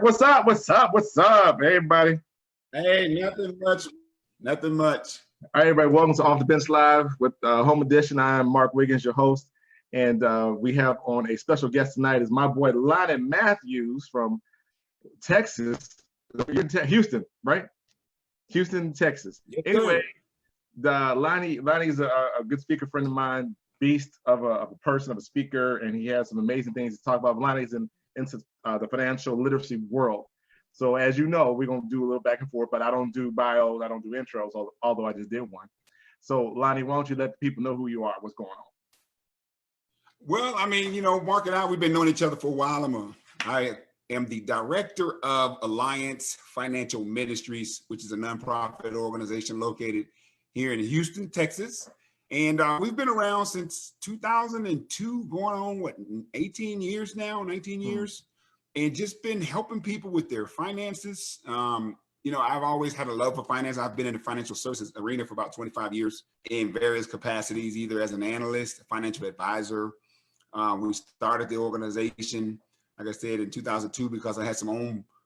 What's up? What's up? What's up, everybody? Hey, nothing much. Nothing much. All right, everybody, welcome to Off the Bench Live with Home Edition. I am Mark Wiggins, your host, and we have on a special guest tonight is my boy Lonnie Matthews from Texas. Houston, right? Houston, Texas. Yes, Anyway, sir. Lonnie's a good speaker friend of mine, beast of a person, of a speaker, and he has some amazing things to talk about. Lonnie's into the financial literacy world. So as you know, we're going to do a little back and forth, but I don't do bios, I don't do intros, although I just did one. So Lonnie, why don't you let the people know who you are, what's going on? Well, I mean, Mark and I, we've been knowing each other for a while. I am the director of Alliance Financial Ministries, which is a nonprofit organization located here in Houston, Texas. And we've been around since 2002, going on, 18 years now, 19 years, and just been helping people with their finances. I've always had a love for finance. I've been in the financial services arena for about 25 years in various capacities, either as an analyst, a financial advisor. We started the organization, like I said, in 2002 because I had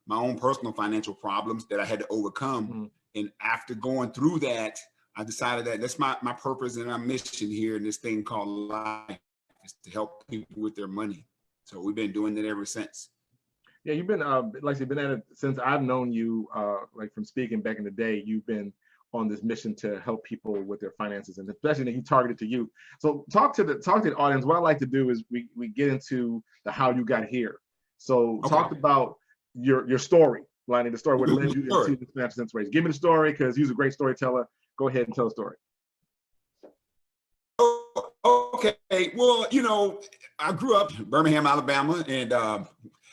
my own personal financial problems that I had to overcome. And after going through that, I decided that that's my purpose and my mission here in this thing called life is to help people with their money. So we've been doing it ever since. Yeah, you've been like you've been at it since I've known you, like from speaking back in the day. You've been on this mission to help people with their finances, and especially that you targeted to youth. So talk to the audience. What I like to do is we get into the how you got here. So talk about your story, Lonnie, the story what led you into the financial sense race. Give me the story because you're a great storyteller. Go ahead and tell the story. Okay. Well, I grew up in Birmingham, Alabama, and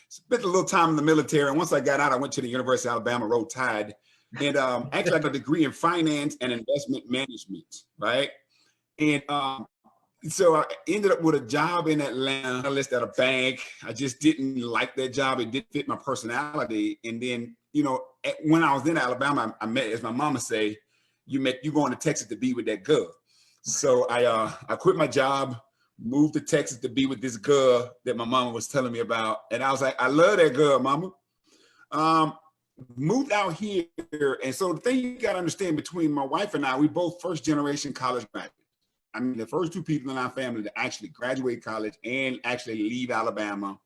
spent a little time in the military. And once I got out, I went to the University of Alabama, Roll Tide. And actually, I got a degree in finance and investment management, right? And so I ended up with a job in Atlanta, analyst at a bank. I just didn't like that job. It didn't fit my personality. And then, when I was in Alabama, I met, as my mama say, you going to Texas to be with that girl. So I quit my job, moved to Texas to be with this girl that my mama was telling me about. And I was like, I love that girl, mama. Moved out here. And so the thing you got to understand between my wife and I, we both first generation college graduates. I mean, the first two people in our family to actually graduate college and actually leave Alabama.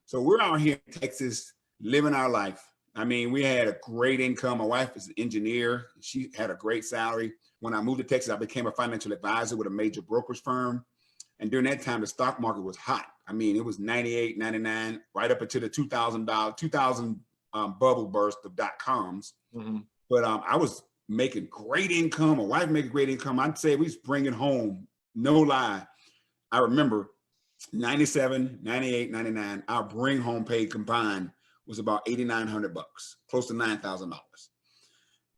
So we're out here in Texas living our life. I mean, we had a great income. My wife is an engineer. She had a great salary. When I moved to Texas, I became a financial advisor with a major brokerage firm. And during that time, the stock market was hot. I mean, it was 98, 99, right up into the $2000 bubble burst of .coms. But I was making great income. My wife making great income. I'd say we was bringing home, no lie. I remember 97, 98, 99, our bring home pay combined was about $8,900, close to $9,000.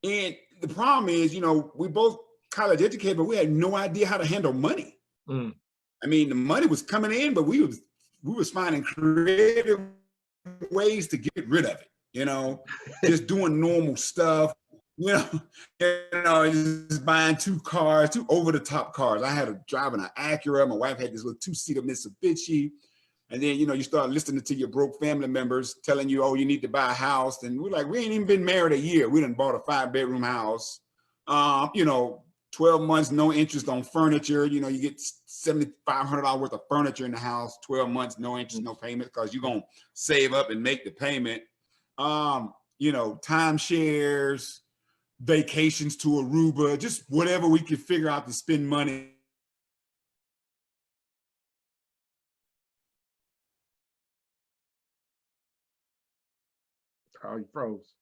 And the problem is, we both college educated, but we had no idea how to handle money. I mean, the money was coming in, but we was finding creative ways to get rid of it, just doing normal stuff, just buying two over-the-top cars. I had driving an Acura. My wife had this little two-seater Mitsubishi. And then, you start listening to your broke family members telling you, oh, you need to buy a house. And we're like, we ain't even been married a year. We done bought a 5-bedroom house. 12 months, no interest on furniture. You get $7,500 worth of furniture in the house, 12 months, no interest, no payment, because you're going to save up and make the payment. Timeshares, vacations to Aruba, just whatever we could figure out to spend money. Oh, you froze.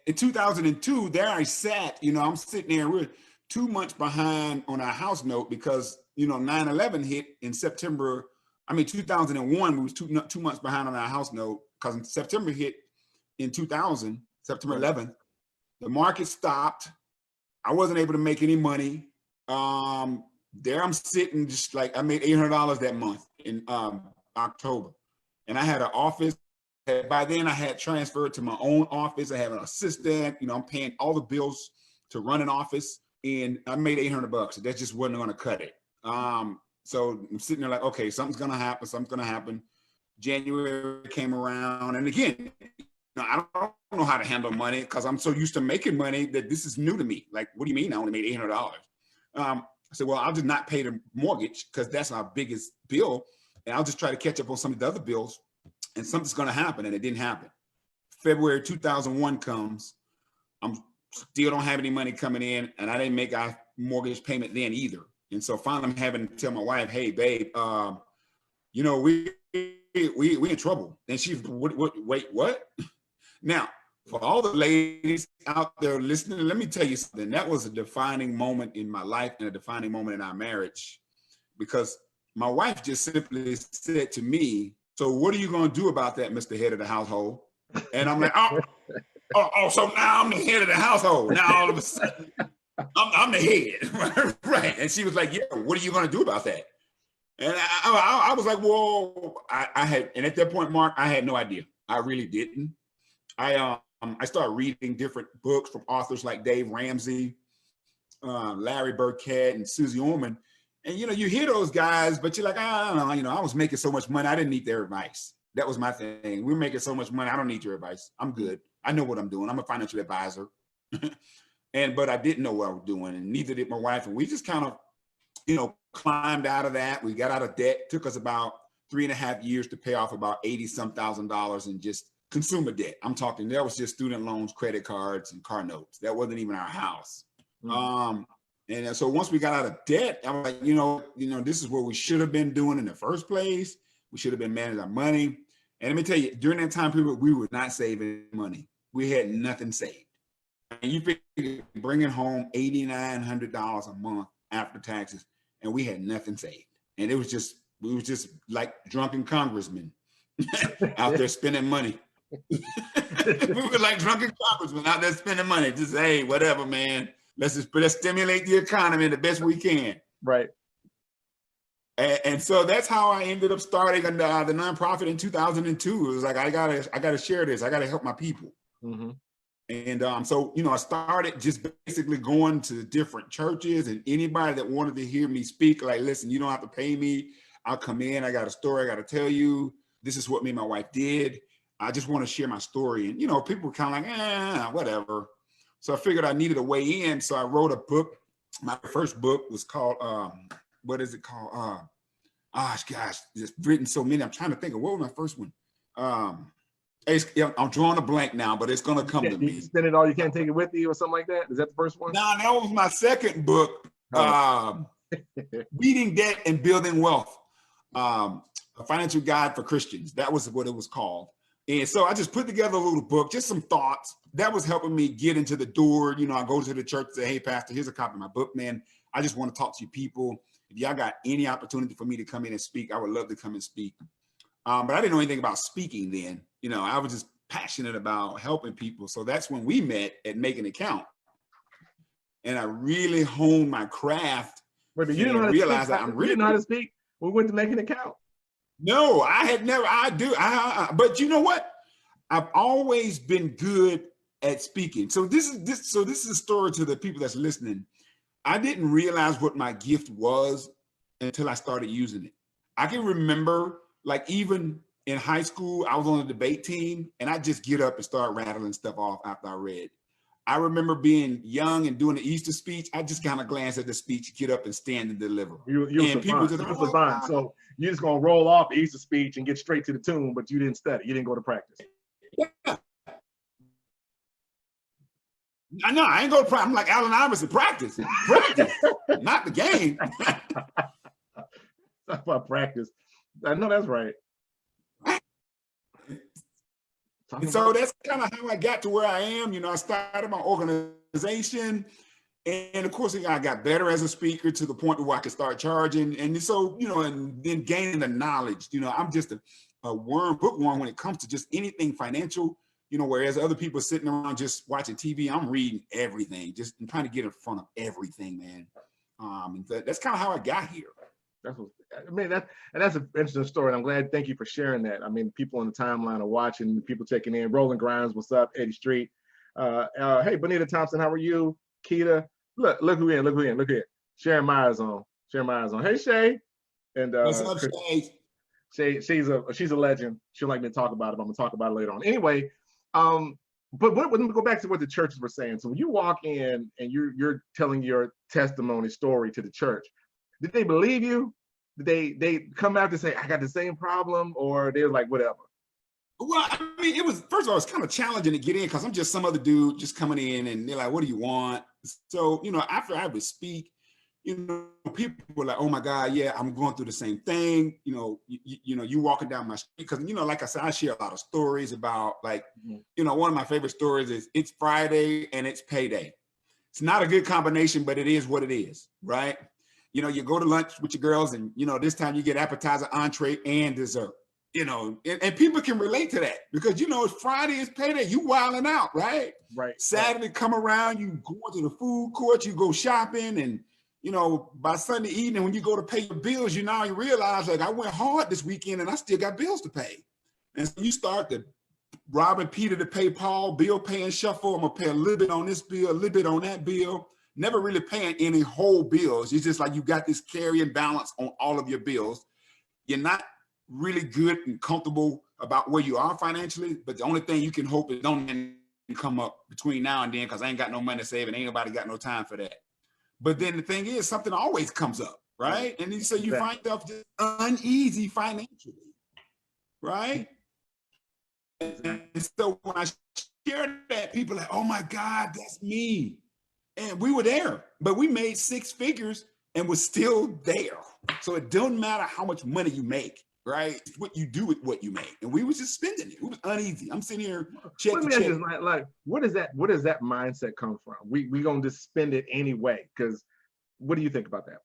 In 2002, there I sat, I'm sitting there, we're 2 months behind on our house note because, 9/11 hit in September. 2001, we was two months behind on our house note because September hit in 2000, September 11th. The market stopped. I wasn't able to make any money. There I'm sitting just like I made $800 that month in October. And I had an office. By then I had transferred to my own office. I have an assistant, I'm paying all the bills to run an office. and I made $800. That just wasn't going to cut it. So I'm sitting there like, okay, something's going to happen. Something's going to happen. January came around, and again, I don't know how to handle money because I'm so used to making money that this is new to me. Like, what do you mean I only made $800? I said, well, I'll just not pay the mortgage because that's our biggest bill, and I'll just try to catch up on some of the other bills, and something's going to happen, and it didn't happen. February 2001 comes. I'm still don't have any money coming in, and I didn't make our mortgage payment then either. And so finally, I'm having to tell my wife, "Hey, babe, you know, we in trouble." And she's, wait, what? Now, for all the ladies out there listening, let me tell you something. That was a defining moment in my life and a defining moment in our marriage, because my wife just simply said to me, "So what are you going to do about that, Mr. Head of the household?" And I'm like, oh, so now I'm the head of the household. Now all of a sudden, I'm the head, right? And she was like, "Yeah, what are you going to do about that?" And I was like, "Well, I had," and at that point, Mark, I had no idea. I really didn't. I started reading different books from authors like Dave Ramsey, Larry Burkett, and Susie Orman. And you hear those guys, but you're like, I don't know. I was making so much money, I didn't need their advice. That was my thing. We're making so much money, I don't need your advice. I'm good. I know what I'm doing. I'm a financial advisor. But I didn't know what I was doing, and neither did my wife. And we just kind of, climbed out of that. We got out of debt. It took us about 3.5 years to pay off about $80-some thousand in just consumer debt. I'm talking, that was just student loans, credit cards, and car notes. That wasn't even our house. Mm-hmm. And so once we got out of debt, I'm like, this is what we should have been doing in the first place. We should have been managing our money. And let me tell you, during that time period, we were not saving money. We had nothing saved. And you figure bringing home $8,900 a month after taxes, and we had nothing saved. And we were just like drunken congressmen out there spending money. We were like drunken congressmen out there spending money. Just, hey, whatever, man. Let's stimulate the economy the best we can. Right. And so that's how I ended up starting the nonprofit in 2002. It was like, I gotta share this. I gotta help my people. Mm-hmm. And so, I started just basically going to different churches, and anybody that wanted to hear me speak, like, listen, you don't have to pay me. I'll come in. I got a story I got to tell you. This is what me and my wife did. I just want to share my story. And, people were kind of like, whatever. So I figured I needed a way in. So I wrote a book. My first book was called, what is it called? Gosh, there's written so many. I'm trying to think of what was my first one. I'm drawing a blank now, but it's going to come to me. You spend it all, you can't take it with you, or something like that? Is that the first one? No, that was my second book, Beating Debt and Building Wealth, a financial guide for Christians. That was what it was called. And so I just put together a little book, just some thoughts. That was helping me get into the door. I go to the church and say, "Hey, Pastor, here's a copy of my book, man. I just want to talk to you people. If y'all got any opportunity for me to come in and speak, I would love to come and speak." But I didn't know anything about speaking then. I was just passionate about helping people. So that's when we met at Making It Count. And I really honed my craft. Wait, but you didn't know how to realize that I'm really didn't know how to speak. We went to Making It Count. No, I had never. I do. But you know what? I've always been good at speaking. So this is a story to the people that's listening. I didn't realize what my gift was until I started using it. I can remember, like, even in high school, I was on the debate team, and I just get up and start rattling stuff off after I read. I remember being young and doing the Easter speech. I just kind of glance at the speech, get up and stand and deliver. You and people just fine. So you're just gonna roll off the Easter speech and get straight to the tune, but you didn't study. You didn't go to practice. Yeah. I know. I ain't go to practice. I'm like Allen Iverson. Practice, not the game. That's about practice. I know that's right. And so that's kind of how I got to where I am. I started my organization, and of course, I got better as a speaker to the point where I could start charging. And so, and then gaining the knowledge. I'm just a bookworm when it comes to just anything financial. Whereas other people are sitting around just watching TV, I'm reading everything, just trying to get in front of everything, man. And that's kind of how I got here. That's an interesting story. And I'm glad. Thank you for sharing that. I mean, people on the timeline are watching. People checking in. Rolling Grimes, what's up? Eddie Street. Hey, Bonita Thompson, how are you? Keita, look who in, look who in, look here. Sharon Myers on. Sharon Myers on. Hey Shay. And What's up, Shay? She's a legend. She'll like me to talk about it, but I'm gonna talk about it later on. Anyway, but let me go back to what the churches were saying. So when you walk in and you're telling your testimony story to the church, did they believe you? Did they come out to say, I got the same problem, or they're like, whatever? Well, I mean, it was, first of all, it's kind of challenging to get in because I'm just some other dude just coming in and they're like, what do you want? So, after I would speak, people were like, oh my God, yeah, I'm going through the same thing. You walking down my street, because, like I said, I share a lot of stories about like, one of my favorite stories is it's Friday and it's payday. It's not a good combination, but it is what it is, right? You go to lunch with your girls and, this time you get appetizer, entree, and dessert. And people can relate to that because, it's Friday, it's payday, you wilding out, right? Right. Saturday come around, you go to the food court, you go shopping, and, by Sunday evening, when you go to pay your bills, you realize, like, I went hard this weekend and I still got bills to pay. And so you start to robbing Peter to pay Paul, bill paying shuffle. I'm gonna pay a little bit on this bill, a little bit on that bill, never really paying any whole bills. It's just like you got this carrying balance on all of your bills. You're not really good and comfortable about where you are financially, but the only thing you can hope is don't come up between now and then, because I ain't got no money to save and ain't nobody got no time for that. But then the thing is, something always comes up, right? And then so you find yourself just uneasy financially, right? And so when I share that, people are like, oh my God, that's me. And we were there, but we made 6 figures and we're still there. So it doesn't matter how much money you make, right? It's what you do with what you make. And we was just spending it. We was uneasy. I'm sitting here check to check. Like, what does that mindset come from? We gonna just spend it anyway. Because what do you think about that?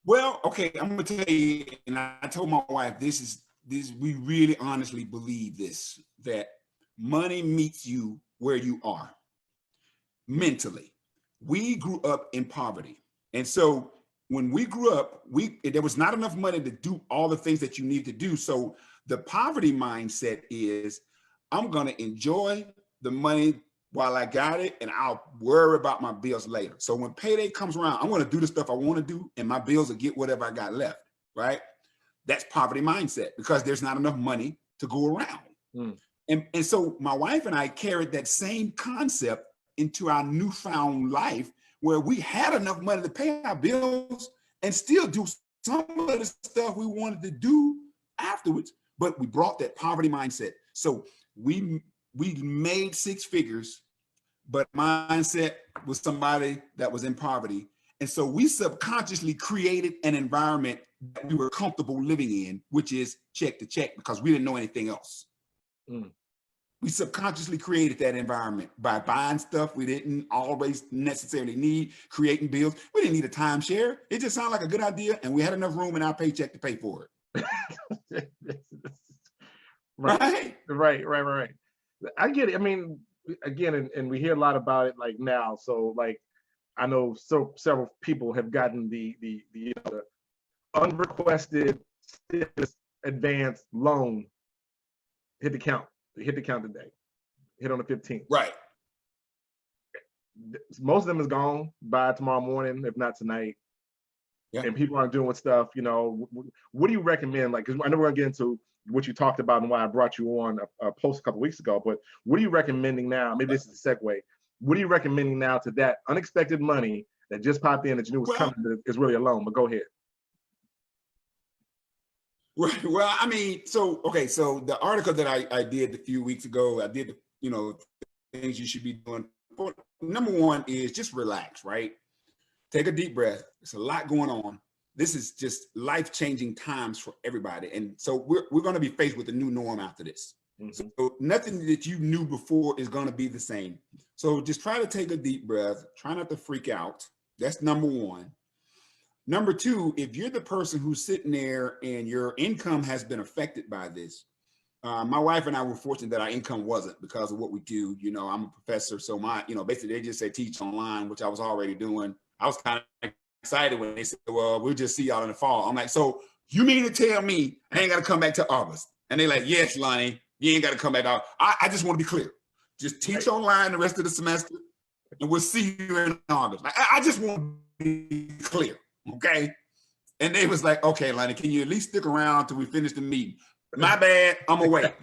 Well, okay, I'm gonna tell you, and I told my wife, this we really honestly believe this, that money meets you where you are mentally. We grew up in poverty. And so when we grew up, there was not enough money to do all the things that you need to do. So the poverty mindset is, I'm going to enjoy the money while I got it, and I'll worry about my bills later. So when payday comes around, I'm going to do the stuff I want to do, and my bills will get whatever I got left, right? That's poverty mindset, because there's not enough money to go around. And so my wife and I carried that same concept into our newfound life, where we had enough money to pay our bills and still do some of the stuff we wanted to do afterwards, but we brought that poverty mindset. So we made 6 figures, but mindset was somebody that was in poverty. And so we subconsciously created an environment that we were comfortable living in, which is check to check, because we didn't know anything else. We subconsciously created that environment by buying stuff we didn't always necessarily need, creating bills. We didn't need a timeshare. It just sounded like a good idea, and we had enough room in our paycheck to pay for it. Right. I get it. I mean, again, and we hear a lot about it like now. So like, I know several people have gotten the unrequested advance loan. Hit the count today. Hit on the 15th. Right. Most of them is gone by tomorrow morning, if not tonight. Yeah. And people aren't doing stuff. What do you recommend? Like, because I know we're gonna get into what you talked about and why I brought you on a post a couple weeks ago. But what are you recommending now? Maybe this is a segue. What are you recommending now to that unexpected money that just popped in that you knew was coming, that is really a loan? But go ahead. Well, I mean, so the article that I did a few weeks ago, I did, things you should be doing. Number one is just relax, right? Take a deep breath. There's a lot going on. This is just life-changing times for everybody. And so we're going to be faced with a new norm after this. So nothing that you knew before is going to be the same. So just try to take a deep breath. Try not to freak out. That's number one. Number two, if you're the person who's sitting there and your income has been affected by this, my wife and I were fortunate that our income wasn't, because of what we do. I'm a professor, so basically they just say teach online, which I was already doing. I was kind of excited when they said, well, we'll just see y'all in the fall. I'm like, so you mean to tell me I ain't got to come back to August? And they're like, yes, Lonnie, you ain't got to come back out. I just want to be clear. Just teach online the rest of the semester. and we'll see you in August. Like, I just want to be clear, okay? And they was like, okay, Lonnie, can you at least stick around till we finish the meeting? My bad, I'm away.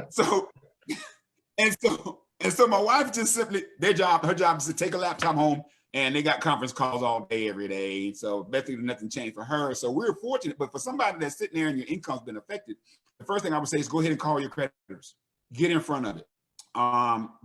So my wife just simply, her job is to take a laptop home, and they got conference calls all day, every day. So basically nothing changed for her. So we're fortunate, but for somebody that's sitting there and your income's been affected, the first thing I would say is go ahead and call your creditors. Get in front of it.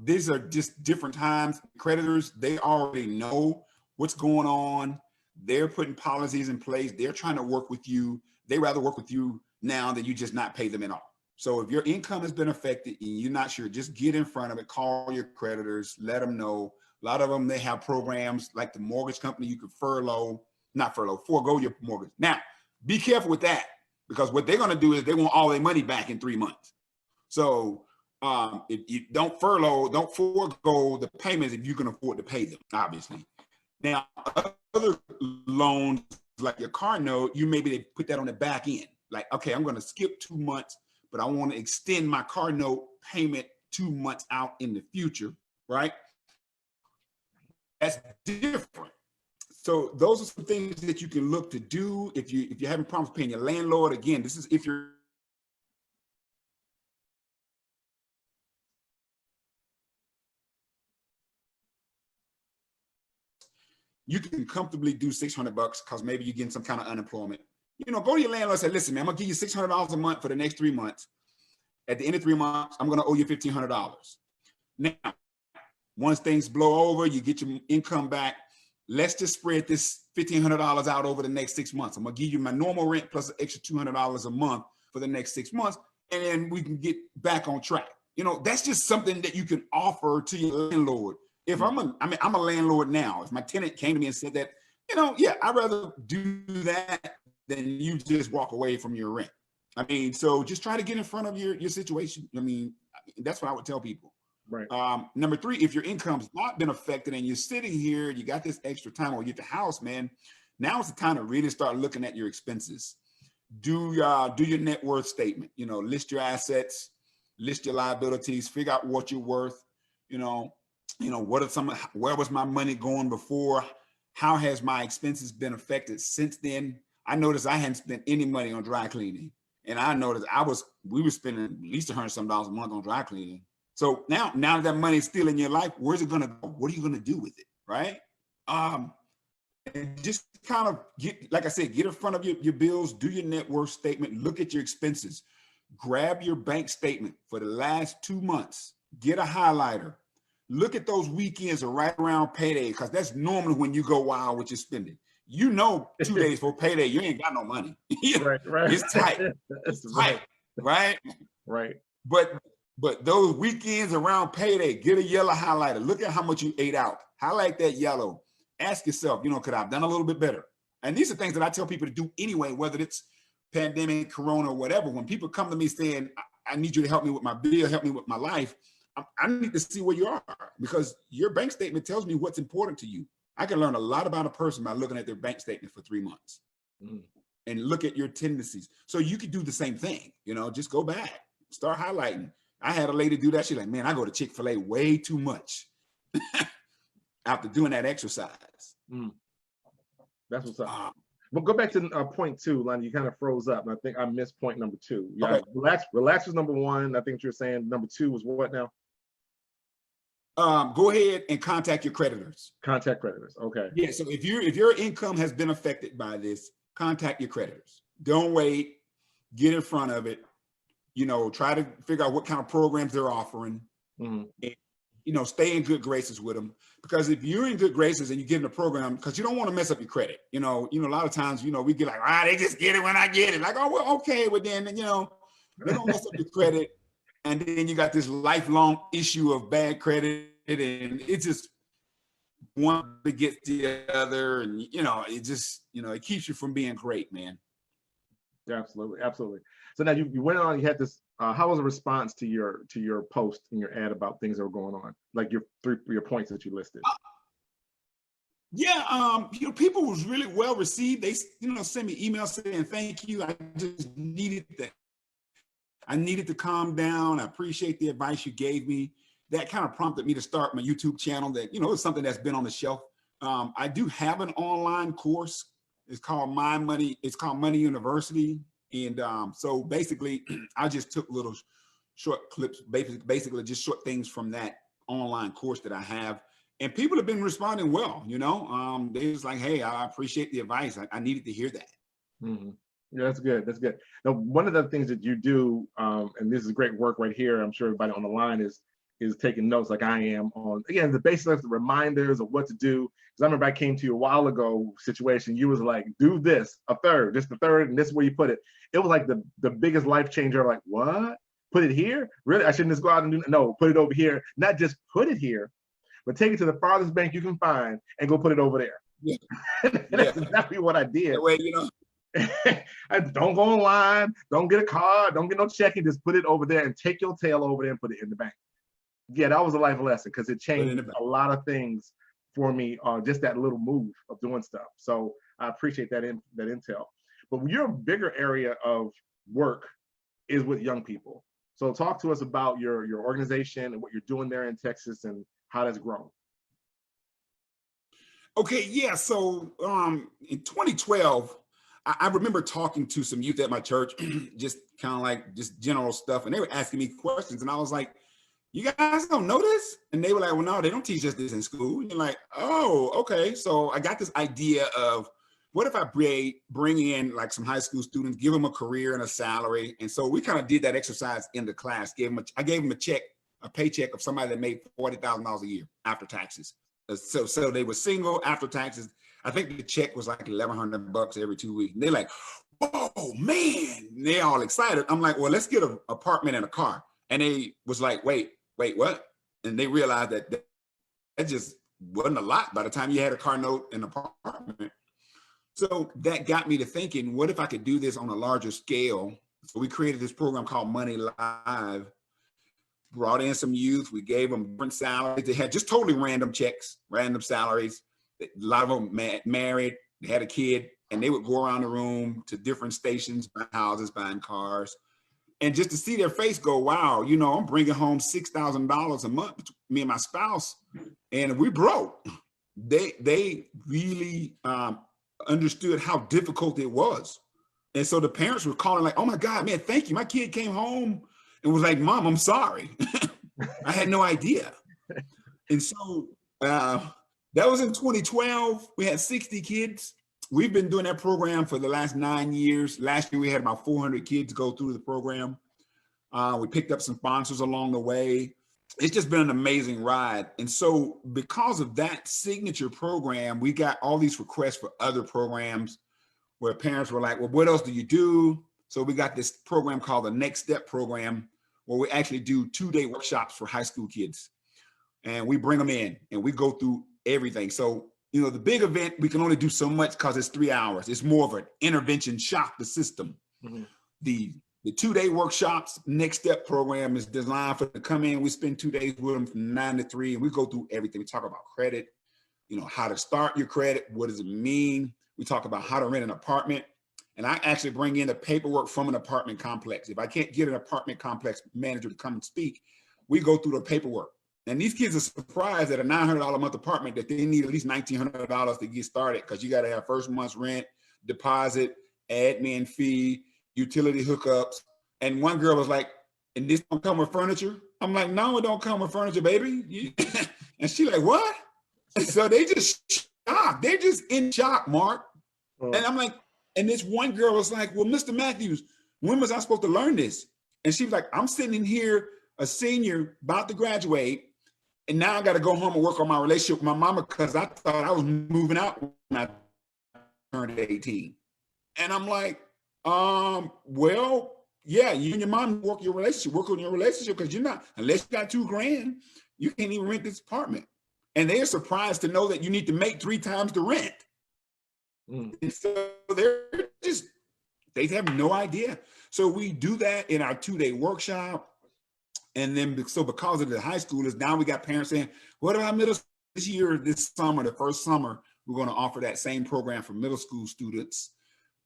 These are just different times. Creditors, they already know what's going on. They're putting policies in place. They're trying to work with you. They rather work with you now than you just not pay them at all. So if your income has been affected and you're not sure, just get in front of it, call your creditors, let them know. A lot of them, they have programs like the mortgage company. You can forego your mortgage. Now, be careful with that, because what they're going to do is they want all their money back in 3 months. So if you don't forego the payments if you can afford to pay them, obviously. Now, other loans like your car note, you maybe they put that on the back end. Like, okay, I'm going to skip 2 months, but I want to extend my car note payment 2 months out in the future, right? That's different. So those are some things that you can look to do if you're having problems paying your landlord. Again, this is if you're you can comfortably do $600 because maybe you're getting some kind of unemployment. You know, go to your landlord and say, listen, man, I'm gonna give you $600 a month for the next 3 months. At the end of 3 months, I'm gonna owe you $1,500. Now, once things blow over, you get your income back. Let's just spread this $1,500 out over the next 6 months. I'm gonna give you my normal rent plus an extra $200 a month for the next 6 months, and then we can get back on track. You know, that's just something that you can offer to your landlord. If I'm a landlord now. If my tenant came to me and said that, you know, yeah, I'd rather do that than you just walk away from your rent. I mean, so just try to get in front of your situation. I mean, that's what I would tell people. Right. Number 3, if your income's not been affected and you're sitting here, you got this extra time or you get the house, man, now is the time to really start looking at your expenses. Do your net worth statement, you know, list your assets, list your liabilities, figure out what you're worth, you know, where was my money going before? How has my expenses been affected since then? I noticed I hadn't spent any money on dry cleaning. And I noticed we were spending at least $100 some a month on dry cleaning. So now that money's still in your life, where's it gonna go? What are you gonna do with it, right? And just kind of get in front of your bills, do your net worth statement, look at your expenses, grab your bank statement for the last 2 months, get a highlighter, look at those weekends are right around payday, because that's normally when you go wild with your spending. You know, 2 days before payday, you ain't got no money. Right. It's tight. It's tight, right? Right. But those weekends around payday, get a yellow highlighter. Look at how much you ate out. Highlight that yellow. Ask yourself, you know, could I have done a little bit better? And these are things that I tell people to do anyway, whether it's pandemic, corona, or whatever. When people come to me saying, I need you to help me with my bill, help me with my life, I need to see where you are, because your bank statement tells me what's important to you. I can learn a lot about a person by looking at their bank statement for 3 months and look at your tendencies. So you could do the same thing, you know, just go back, start highlighting. I had a lady do that. She's like, man, I go to Chick-fil-A way too much after doing that exercise. That's what's up. But go back to point 2, Lonnie. You kind of froze up. And I think I missed point number 2. Yeah, okay. Relax was number 1. I think you're saying number 2 was what now? Go ahead and contact your creditors. Contact creditors. Okay. Yeah. So if your income has been affected by this, contact your creditors. Don't wait. Get in front of it. You know, try to figure out what kind of programs they're offering. And, you know, stay in good graces with them. Because if you're in good graces and you get in the program, because you don't want to mess up your credit. You know, a lot of times, you know, we get like, they just get it when I get it. Like, oh, well, okay. But then, you know, they don't mess up your credit. And then you got this lifelong issue of bad credit, and it's just one to get the other, and you know, it just, you know, it keeps you from being great, man. Absolutely, absolutely. So now you went on. You had this. How was the response to your post and your ad about things that were going on, like your points that you listed? Yeah, you know, people was really well received. They, you know, sent me emails saying thank you. I just needed that. I needed to calm down. I appreciate the advice you gave me. that kind of prompted me to start my YouTube channel that, you know, it's something that's been on the shelf. I do have an online course. It's called It's called Money University. And so basically, I just took little short clips, basically just short things from that online course that I have. And people have been responding well, you know. They was like, hey, I appreciate the advice. I needed to hear that. Mm-hmm. Yeah, that's good. That's good. Now, one of the things that you do, and this is great work right here, I'm sure everybody on the line is taking notes like I am on, again, the basics, the reminders of what to do. Because I remember I came to you a while ago situation, you was like, do this, a third, this the third, and this is where you put it. It was like the biggest life changer. Like, what? Put it here? Really? I shouldn't just go out and do, no, put it over here. Not just put it here, but take it to the farthest bank you can find and go put it over there. Yeah. That's exactly what I did. That way, you know. Don't go online, don't get a card, don't get no checking, just put it over there and take your tail over there and put it in the bank. Yeah, that was a life lesson because it changed a lot of things for me on just that little move of doing stuff. So I appreciate that intel. But your bigger area of work is with young people. So talk to us about your organization and what you're doing there in Texas and how that's grown. Okay, yeah. So in 2012, I remember talking to some youth at my church, just kind of like just general stuff, and they were asking me questions, and I was like, "You guys don't know this?" And they were like, "Well, no, they don't teach us this in school." And you're like, "Oh, okay." So I got this idea of what if I bring in like some high school students, give them a career and a salary, and so we kind of did that exercise in the class. I gave them a paycheck of somebody that made $40,000 a year after taxes. So they were single after taxes. I think the check was like $1,100 every 2 weeks. And they're like, "Oh man!" And they're all excited. I'm like, "Well, let's get an apartment and a car." And they was like, "Wait, what?" And they realized that just wasn't a lot by the time you had a car note and an apartment. So that got me to thinking, what if I could do this on a larger scale? So we created this program called Money Live. Brought in some youth. We gave them different salaries. They had just totally random checks, random salaries. A lot of them married, they had a kid, and they would go around the room to different stations, buying houses, buying cars. And just to see their face go, wow, you know, I'm bringing home $6,000 a month, me and my spouse, and we broke. They really understood how difficult it was. And so the parents were calling like, "Oh my God, man, thank you. My kid came home and was like, Mom, I'm sorry. I had no idea." And so that was in 2012. We had 60 kids. We've been doing that program for the last 9 years. Last year, we had about 400 kids go through the program. We picked up some sponsors along the way. It's just been an amazing ride. And so because of that signature program, we got all these requests for other programs where parents were like, "Well, what else do you do?" So we got this program called the Next Step program, where we actually do 2-day workshops for high school kids. And we bring them in and we go through everything. So, you know, the big event, we can only do so much because it's 3 hours. It's more of an intervention, shock the system. Mm-hmm. The 2-day workshops, Next Step program is designed for them to come in. We spend 2 days with them from 9 to 3, and we go through everything. We talk about credit, you know, how to start your credit. What does it mean? We talk about how to rent an apartment. And I actually bring in the paperwork from an apartment complex. If I can't get an apartment complex manager to come and speak, we go through the paperwork. And these kids are surprised at a $900 a month apartment that they need at least $1,900 to get started, because you got to have first month's rent, deposit, admin fee, utility hookups. And one girl was like, "And this don't come with furniture?" I'm like, "No, it don't come with furniture, baby." And she like, "What?" So they just shocked. They're just in shock, Mark. And I'm like, and this one girl was like, "Well, Mr. Matthews, when was I supposed to learn this?" And she was like, "I'm sitting in here, a senior, about to graduate, and now I got to go home and work on my relationship with my mama because I thought I was moving out when I turned 18. And I'm like, well, yeah, you and your mom work on your relationship because you're not, unless you got $2,000, you can't even rent this apartment." And they're surprised to know that you need to make 3 times the rent. And so they have no idea. So we do that in our 2-day workshop. And then, so because of the high schoolers, now we got parents saying, "What about middle school this year, this summer, the first summer, we're going to offer that same program for middle school students."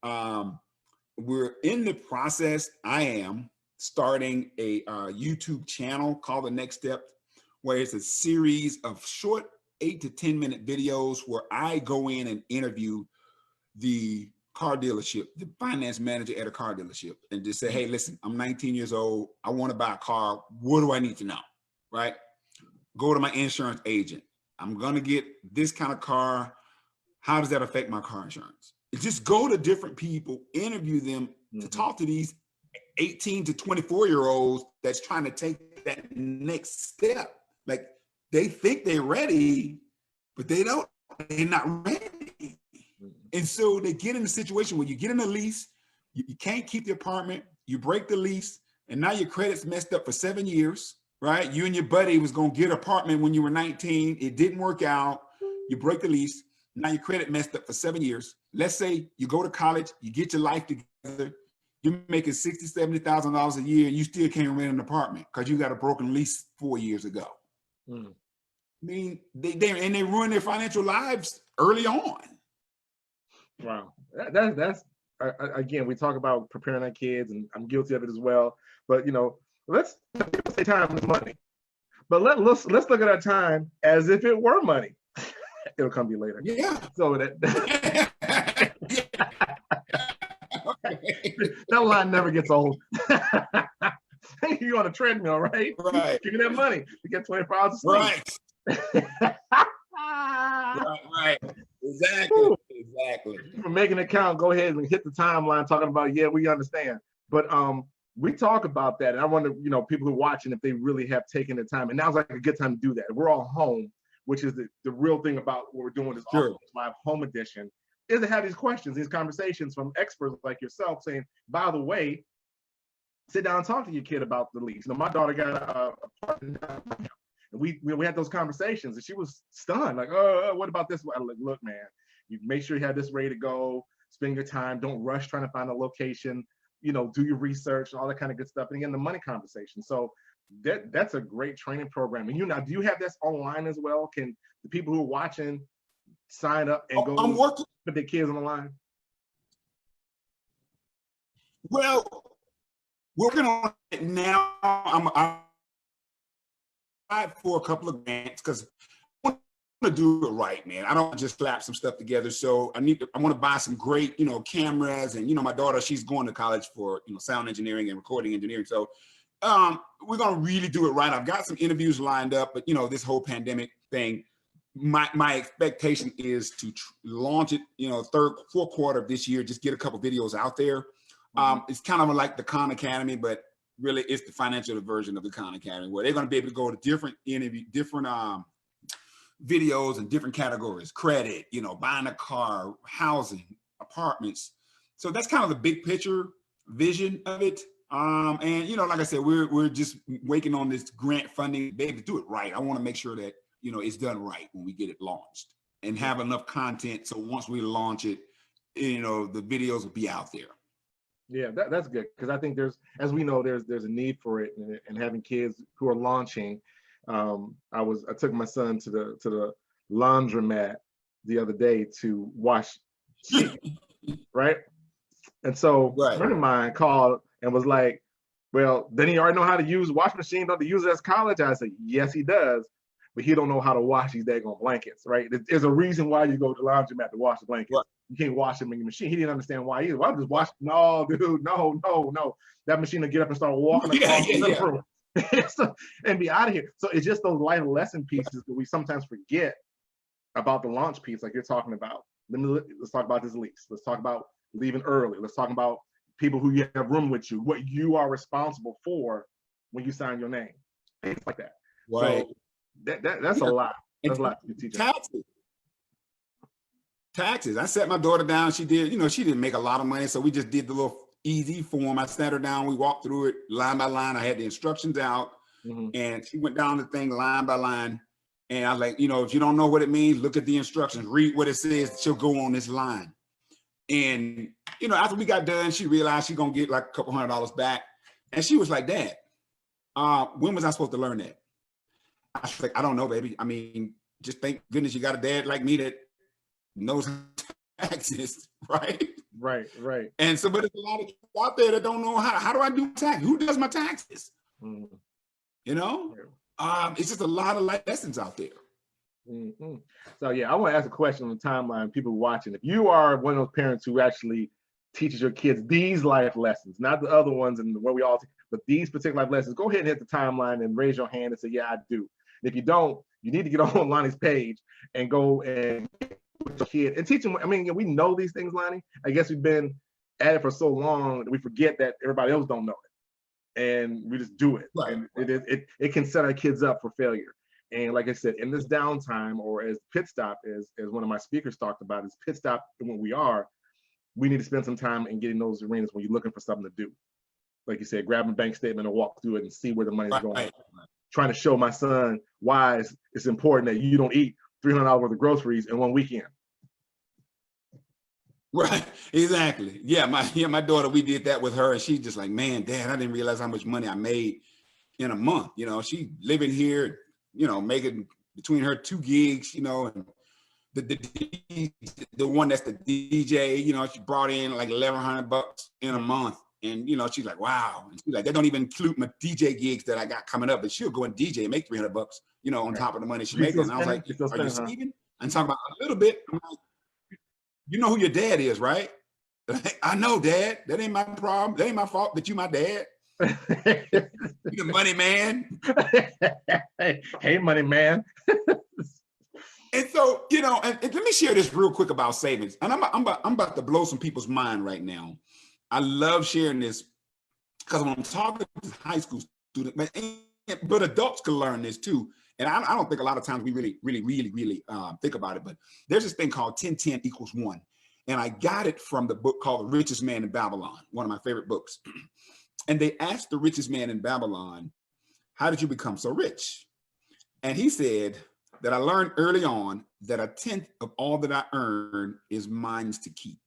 We're in the process. I am starting a YouTube channel called The Next Step, where it's a series of short 8 to 10 minute videos where I go in and interview the car dealership, the finance manager at a car dealership, and just say, hey, listen, I'm 19 years old. I want to buy a car. What do I need to know? Right? Go to my insurance agent. I'm going to get this kind of car. How does that affect my car insurance? Just go to different people, interview them to talk to these 18 to 24-year-olds that's trying to take that next step. Like, they think they're ready, but they're not ready. And so they get in a situation where you get in a lease, you can't keep the apartment, you break the lease, and now your credit's messed up for 7 years, right? You and your buddy was going to get an apartment when you were 19. It didn't work out. You break the lease. Now your credit messed up for 7 years. Let's say you go to college, you get your life together, you're making $60,000, $70,000 a year, and you still can't rent an apartment because you got a broken lease 4 years ago. I mean, they ruin their financial lives early on. Wow, that's again, we talk about preparing our kids, and I'm guilty of it as well. But let's say time is money. But let's look at our time as if it were money. It'll come to you later. Yeah. So that line never gets old. You're on a treadmill, right? Right. Give me that money to get 24 hours of sleep. Right. Right. Exactly. Exactly. For making an account, go ahead and hit the timeline talking about, yeah, we understand. But we talk about that, and I wonder, people who are watching, if they really have taken the time. And now's like a good time to do that. We're all home, which is the real thing about what we're doing this live home edition, is to have these questions, these conversations from experts like yourself saying, by the way, sit down and talk to your kid about the lease. My daughter got a partner, and we had those conversations, and she was stunned, like, what about this? I'm like, look, man, you make sure you have this ready to go, spend your time, don't rush trying to find a location, do your research, all that kind of good stuff. And again, the money conversation. So that's a great training program. And do you have this online as well? Can the people who are watching sign up and go put their kids on the line? Well, working on it now. I'm for a couple of grants because I want to do it right, man. I don't want to just slap some stuff together. So I want to buy some great, cameras. And my daughter, she's going to college for sound engineering and recording engineering. So we're gonna really do it right. I've got some interviews lined up, but this whole pandemic thing, my expectation is to launch it, fourth quarter of this year. Just get a couple videos out there. It's kind of like the Khan Academy, but really it's the financial version of the Khan Academy, where they're going to be able to go to different videos and different categories: credit, buying a car, housing, apartments. So that's kind of the big picture vision of it. And like I said, we're just waiting on this grant funding, baby, to do it right. I want to make sure that it's done right when we get it launched and have enough content so once we launch it, the videos will be out there. Yeah, that's good, because I think as we know, there's a need for it, and having kids who are launching. I took my son to the laundromat the other day to wash sheets, right? And so a friend of mine called and was like, well, then he already know how to use wash machine, don't he use it as college? I said, yes, he does, but he don't know how to wash these daggone blankets, right? There's a reason why you go to the laundromat to wash the blankets. Right. You can't wash them in your machine. He didn't understand why either. Why just wash? No, dude, no. That machine will get up and start walking across the living room and be out of here. So it's just those life lesson pieces that we sometimes forget about the launch piece, like you're talking about. Let's talk about this lease. Let's talk about leaving early. Let's talk about people who you have room with you, what you are responsible for when you sign your name, things like that. Right. So that's a lot. That's a lot to teach. Taxes. I sat my daughter down. She did, she didn't make a lot of money, so we just did the little easy form. I sat her down. We walked through it line by line. I had the instructions out, and she went down the thing line by line. And I was like, if you don't know what it means, look at the instructions, read what it says. She'll go on this line. And after we got done, she realized she's gonna get like a couple $100 back, and she was like, "Dad, when was I supposed to learn that?" I was like, "I don't know, baby. I mean, just thank goodness you got a dad like me that knows taxes, right?" Right. And so, but there's a lot of people out there that don't know how do I do tax? Who does my taxes? It's just a lot of life lessons out there. Mm-hmm. So yeah, I want to ask a question on the timeline. People watching, if you are one of those parents who actually teaches your kids these life lessons, not the other ones and where we all, but these particular life lessons, go ahead and hit the timeline and raise your hand and say, yeah, I do. And if you don't, you need to get on Lonnie's page and go and with your kid and teach them. I mean, we know these things, Lonnie. I guess we've been at it for so long that we forget that everybody else don't know it, and we just do it. Right. And it can set our kids up for failure. And like I said, in this downtime, or as pit stop, as one of my speakers talked about, is pit stop when we need to spend some time in getting those arenas when you're looking for something to do. Like you said, grab a bank statement and walk through it and see where the money's going. Right. Trying to show my son why it's important that you don't eat $300 worth of groceries in one weekend. Right, exactly. Yeah, my daughter, we did that with her, and she's just like, man, Dad, I didn't realize how much money I made in a month. You know, she living here, you know, making between her 2 gigs, you know, and the one that's the DJ, you know, she brought in like $1,100 in a month. And, you know, she's like, wow. And she's like, that don't even include my DJ gigs that I got coming up, but she'll go and DJ and make $300, you know, on top of the money she's making. And I was like, are you saving? I'm talking about a little bit. I'm like, you know who your dad is, right? I know, Dad. That ain't my problem. That ain't my fault that you my dad. You the money man. Hey, money man. And so, you know, and let me share this real quick about savings. And I'm about to blow some people's mind right now. I love sharing this because when I'm talking to high school students, but adults can learn this too. And I don't think a lot of times we really think about it, but there's this thing called 10 = 1. And I got it from the book called The Richest Man in Babylon, one of my favorite books. And they asked the richest man in Babylon, how did you become so rich? And he said that I learned early on that 1/10 of all that I earn is mine to keep.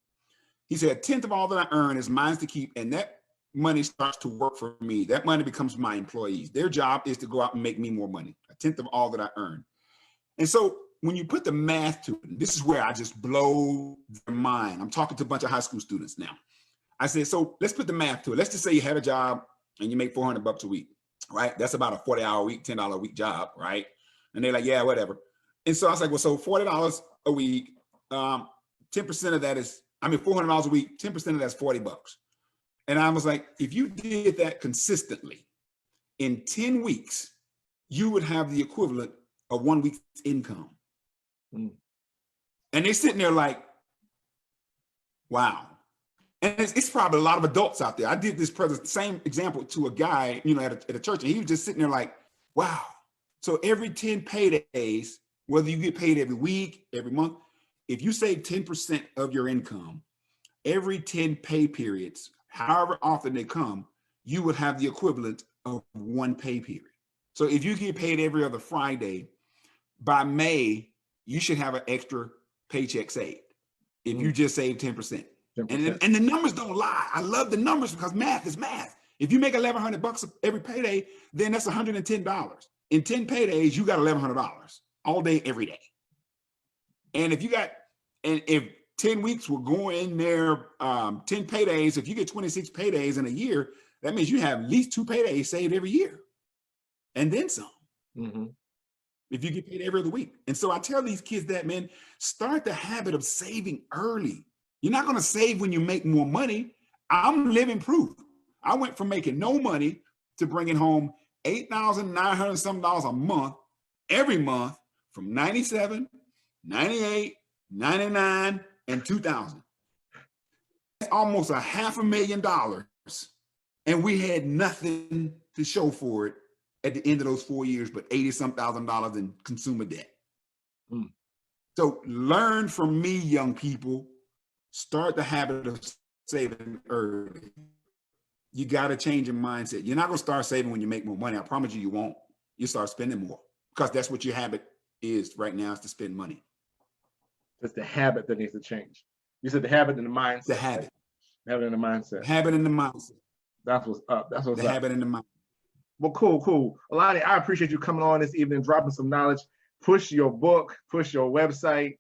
He said 1/10 of all that I earn is mine to keep, and that money starts to work for me. That money becomes my employees. Their job is to go out and make me more money, 1/10 of all that I earn. And so when you put the math to it, this is where I just blow their mind. I'm talking to a bunch of high school students now. I said, so let's put the math to it. Let's just say you had a job and you make $400 a week, right? That's about a 40-hour a week, $10 a week job, right? And they're like, yeah, whatever. And so I was like, well, so $40 a week, 10% of that is, $400 a week, 10% of that's $40. And I was like, if you did that consistently in 10 weeks, you would have the equivalent of 1 week's income. Mm. And they're sitting there like, wow. And it's probably a lot of adults out there. I did this same example to a guy, you know, at a church, and he was just sitting there like, wow. So every 10 paydays, whether you get paid every week, every month, if you save 10% of your income, every 10 pay periods, however often they come, you would have the equivalent of 1 pay period. So if you get paid every other Friday, by May, you should have an extra paycheck saved if you just save 10%. And the numbers don't lie. I love the numbers because math is math. If you make $1,100 every payday, then that's $110. In 10 paydays, you got $1,100 all day, every day. And if 10 weeks will go in there, 10 paydays, if you get 26 paydays in a year, that means you have at least 2 paydays saved every year. And then some. Mm-hmm. If you get paid every other week. And so I tell these kids that, man, start the habit of saving early. You're not going to save when you make more money. I'm living proof. I went from making no money to bringing home $8,900 something a month, every month, from 97, 98, 99, and 2000. That's almost $500,000. And we had nothing to show for it at the end of those 4 years, but $80,000 in consumer debt. Mm. So learn from me, young people. Start the habit of saving early. You got to change your mindset. You're not going to start saving when you make more money. I promise you, you won't. You start spending more because that's what your habit is right now, is to spend money. It's the habit that needs to change. You said the habit and the mindset. The habit. The habit and the mindset. The habit and the mindset. That's what's up. That's what's the up. Habit and the mindset. Well, cool. Lonnie, I appreciate you coming on this evening, dropping some knowledge. Push your book, push your website,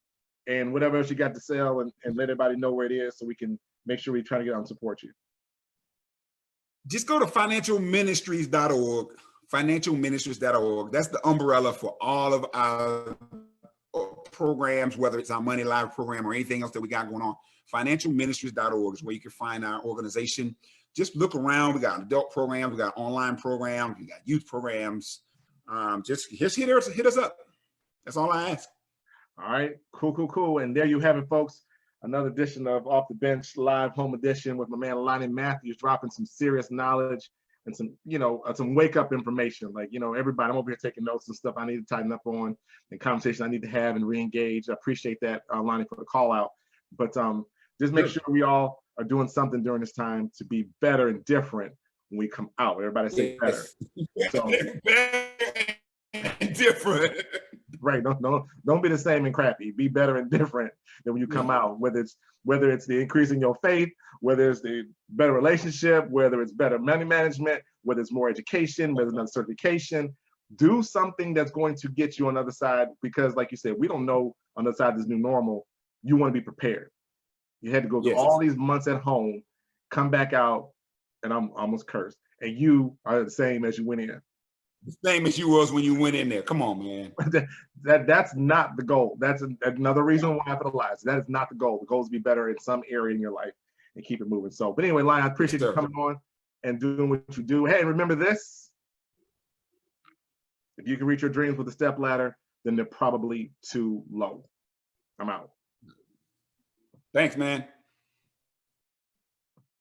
and whatever else you got to sell, and let everybody know where it is so we can make sure we try to get out and support you. Just go to financialministries.org, financialministries.org. That's the umbrella for all of our programs, whether it's our Money Live program or anything else that we got going on. Financialministries.org is where you can find our organization. Just look around. We got adult programs, we got online programs, we got youth programs. Just hit us up. That's all I ask. All right, cool. And there you have it, folks. Another edition of Off the Bench Live Home Edition with my man Lonnie Matthews, dropping some serious knowledge and some wake up information. Like, everybody, I'm over here taking notes and stuff I need to tighten up on, and conversation I need to have and re-engage. I appreciate that, Lonnie, for the call out. But just make sure we all are doing something during this time to be better and different when we come out. Everybody say better. So, better and different. Right. Don't be the same and crappy. Be better and different than when you come out, whether it's the increase in your faith, whether it's the better relationship, whether it's better money management, whether it's more education, whether it's another certification. Do something that's going to get you on the other side, because like you said, we don't know on the other side of this new normal. You want to be prepared. You had to go through all these months at home, come back out, and I'm almost cursed. And you are the same as you went in. The same as you was when you went in there. Come on, man. That's not the goal. That's another reason why I fertilize. That is not the goal. The goal is to be better in some area in your life and keep it moving. So, but anyway, Lonnie, I appreciate you coming on and doing what you do. Hey, remember this: if you can reach your dreams with a step ladder, then they're probably too low. I'm out. Thanks, man.